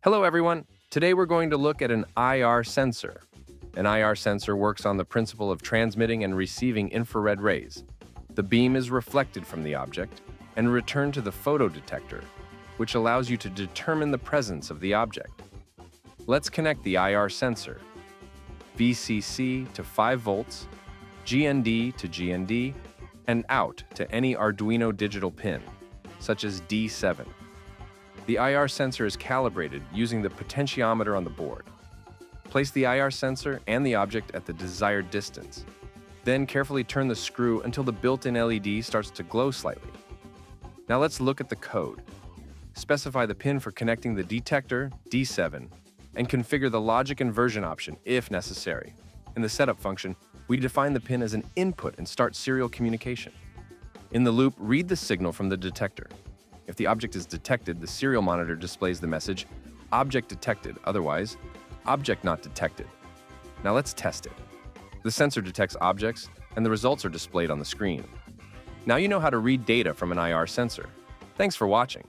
Hello everyone! Today we're going to look at an IR sensor. An IR sensor works on the principle of transmitting and receiving infrared rays. The beam is reflected from the object and returned to the photodetector, which allows you to determine the presence of the object. Let's connect the IR sensor, VCC to 5 volts, GND to GND, and out to any Arduino digital pin, such as D7. The IR sensor is calibrated using the potentiometer on the board. Place the IR sensor and the object at the desired distance. Then carefully turn the screw until the built-in LED starts to glow slightly. Now let's look at the code. Specify the pin for connecting the detector, D7, and configure the logic inversion option if necessary. In the setup function, we define the pin as an input and start serial communication. In the loop, read the signal from the detector. If the object is detected, the serial monitor displays the message, "Object detected," otherwise, "Object not detected." Now let's test it. The sensor detects objects, and the results are displayed on the screen. Now you know how to read data from an IR sensor. Thanks for watching.